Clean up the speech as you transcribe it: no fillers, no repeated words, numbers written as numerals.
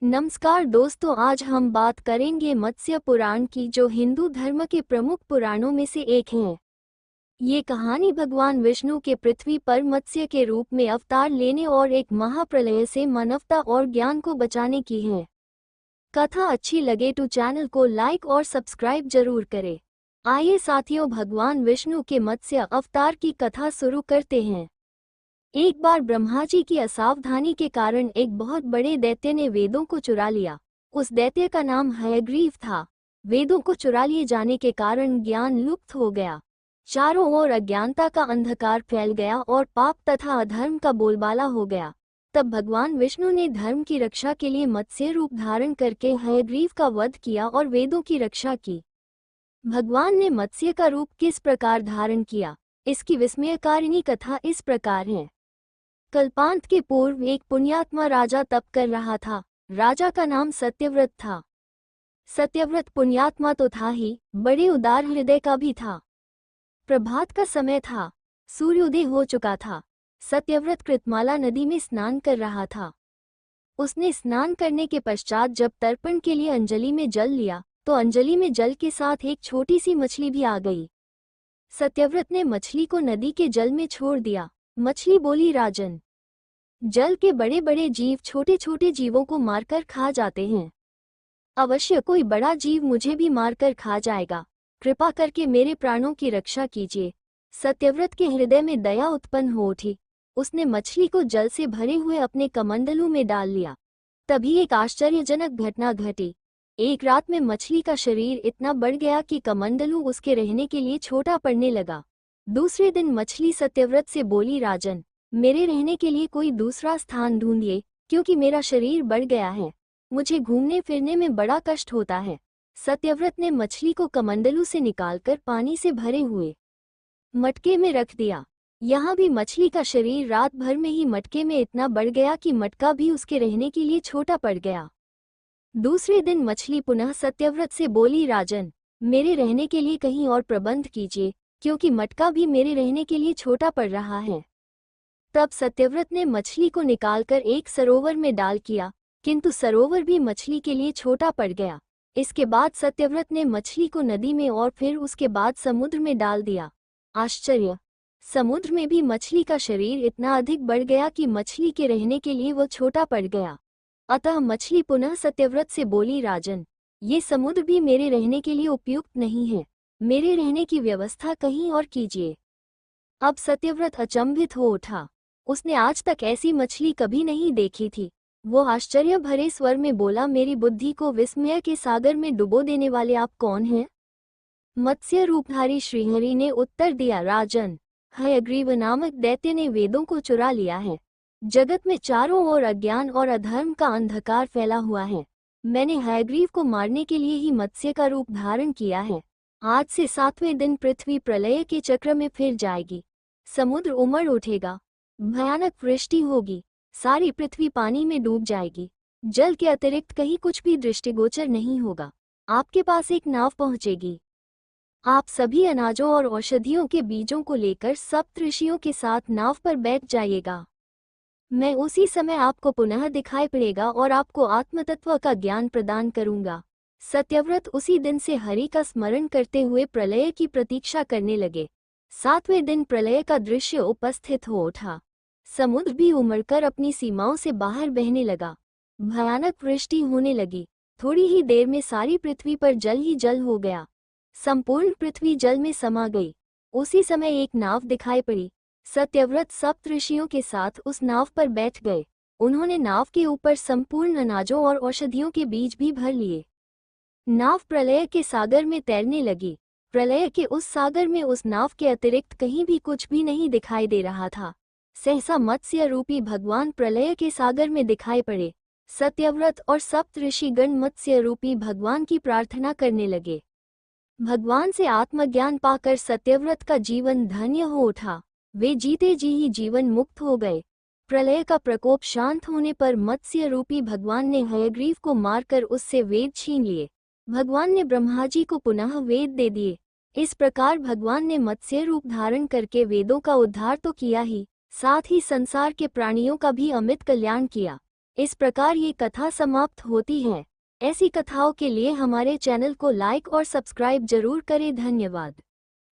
नमस्कार दोस्तों, आज हम बात करेंगे मत्स्य पुराण की, जो हिंदू धर्म के प्रमुख पुराणों में से एक है। ये कहानी भगवान विष्णु के पृथ्वी पर मत्स्य के रूप में अवतार लेने और एक महाप्रलय से मानवता और ज्ञान को बचाने की है। कथा अच्छी लगे तो चैनल को लाइक और सब्सक्राइब जरूर करें। आइए साथियों, भगवान विष्णु के मत्स्य अवतार की कथा शुरू करते हैं। एक बार ब्रह्मा जी की असावधानी के कारण एक बहुत बड़े दैत्य ने वेदों को चुरा लिया। उस दैत्य का नाम हयग्रीव था। वेदों को चुरा लिए जाने के कारण ज्ञान लुप्त हो गया। चारों ओर अज्ञानता का अंधकार फैल गया और पाप तथा अधर्म का बोलबाला हो गया। तब भगवान विष्णु ने धर्म की रक्षा के लिए मत्स्य रूप धारण करके हयग्रीव का वध किया और वेदों की रक्षा की। भगवान ने मत्स्य का रूप किस प्रकार धारण किया, इसकी विस्मयकारिणी कथा इस प्रकार है। कल्पांत के पूर्व एक पुण्यात्मा राजा तप कर रहा था। राजा का नाम सत्यव्रत था। सत्यव्रत पुण्यात्मा तो था ही, बड़े उदार हृदय का भी था। प्रभात का समय था, सूर्योदय हो चुका था। सत्यव्रत कृतमाला नदी में स्नान कर रहा था। उसने स्नान करने के पश्चात जब तर्पण के लिए अंजलि में जल लिया तो अंजलि में जल के साथ एक छोटी सी मछली भी आ गई। सत्यव्रत ने मछली को नदी के जल में छोड़ दिया। मछली बोली, राजन, जल के बड़े बड़े जीव छोटे छोटे जीवों को मारकर खा जाते हैं। अवश्य कोई बड़ा जीव मुझे भी मारकर खा जाएगा। कृपा करके मेरे प्राणों की रक्षा कीजिए। सत्यव्रत के हृदय में दया उत्पन्न हो उठी। उसने मछली को जल से भरे हुए अपने कमंडलू में डाल लिया। तभी एक आश्चर्यजनक घटना घटी। एक रात में मछली का शरीर इतना बढ़ गया कि कमंडलू उसके रहने के लिए छोटा पड़ने लगा। दूसरे दिन मछली सत्यव्रत से बोली, राजन, मेरे रहने के लिए कोई दूसरा स्थान ढूंढिए, क्योंकि मेरा शरीर बढ़ गया है। मुझे घूमने फिरने में बड़ा कष्ट होता है। सत्यव्रत ने मछली को कमंडलू से निकालकर पानी से भरे हुए मटके में रख दिया। यहाँ भी मछली का शरीर रात भर में ही मटके में इतना बढ़ गया कि मटका भी उसके रहने के लिए छोटा पड़ गया। दूसरे दिन मछली पुनः सत्यव्रत से बोली, राजन, मेरे रहने के लिए कहीं और प्रबंध कीजिए, क्योंकि मटका भी मेरे रहने के लिए छोटा पड़ रहा है। तब सत्यव्रत ने मछली को निकालकर एक सरोवर में डाल किया, किंतु सरोवर भी मछली के लिए छोटा पड़ गया। इसके बाद सत्यव्रत ने मछली को नदी में और फिर उसके बाद समुद्र में डाल दिया। आश्चर्य! समुद्र में भी मछली का शरीर इतना अधिक बढ़ गया कि मछली के रहने के लिए वो छोटा पड़ गया। अतः मछली पुनः सत्यव्रत से बोली, राजन, ये समुद्र भी मेरे रहने के लिए उपयुक्त नहीं है। मेरे रहने की व्यवस्था कहीं और कीजिए। अब सत्यव्रत अचंभित हो उठा। उसने आज तक ऐसी मछली कभी नहीं देखी थी। वो आश्चर्य भरे स्वर में बोला, मेरी बुद्धि को विस्मय के सागर में डुबो देने वाले आप कौन हैं? मत्स्य रूपधारी श्रीहरि ने उत्तर दिया, राजन, हयग्रीव नामक दैत्य ने वेदों को चुरा लिया है। जगत में चारों ओर अज्ञान और अधर्म का अंधकार फैला हुआ है। मैंने हयग्रीव को मारने के लिए ही मत्स्य का रूप धारण किया है। आज से 7वें दिन पृथ्वी प्रलय के चक्र में फिर जाएगी। समुद्र उमड़ उठेगा, भयानक वृष्टि होगी, सारी पृथ्वी पानी में डूब जाएगी। जल के अतिरिक्त कहीं कुछ भी दृष्टिगोचर नहीं होगा। आपके पास एक नाव पहुंचेगी। आप सभी अनाजों और औषधियों के बीजों को लेकर सप्तऋषियों के साथ नाव पर बैठ जाइएगा। मैं उसी समय आपको पुनः दिखाई पड़ेगा और आपको आत्मतत्व का ज्ञान प्रदान करूंगा। सत्यव्रत उसी दिन से हरि का स्मरण करते हुए प्रलय की प्रतीक्षा करने लगे। 7वें दिन प्रलय का दृश्य उपस्थित हो उठा। समुद्र भी उमड़कर अपनी सीमाओं से बाहर बहने लगा। भयानक वृष्टि होने लगी। थोड़ी ही देर में सारी पृथ्वी पर जल ही जल हो गया। संपूर्ण पृथ्वी जल में समा गई। उसी समय एक नाव दिखाई पड़ी। सत्यव्रत सप्तऋषियों के साथ उस नाव पर बैठ गए। उन्होंने नाव के ऊपर संपूर्ण अनाजों और औषधियों के बीज भी भर लिए। नाव प्रलय के सागर में तैरने लगी। प्रलय के उस सागर में उस नाव के अतिरिक्त कहीं भी कुछ भी नहीं दिखाई दे रहा था। सहसा मत्स्य रूपी भगवान प्रलय के सागर में दिखाई पड़े। सत्यव्रत और सप्तऋषिगण मत्स्य रूपी भगवान की प्रार्थना करने लगे। भगवान से आत्मज्ञान पाकर सत्यव्रत का जीवन धन्य हो उठा। वे जीते जी ही जीवन मुक्त हो गए। प्रलय का प्रकोप शांत होने पर मत्स्य रूपी भगवान ने हयग्रीव को मारकर उससे वेद छीन लिए। भगवान ने ब्रह्मा जी को पुनः वेद दे दिए। इस प्रकार भगवान ने मत्स्य रूप धारण करके वेदों का उद्धार तो किया ही, साथ ही संसार के प्राणियों का भी अमित कल्याण किया। इस प्रकार ये कथा समाप्त होती है। ऐसी कथाओं के लिए हमारे चैनल को लाइक और सब्सक्राइब जरूर करें। धन्यवाद।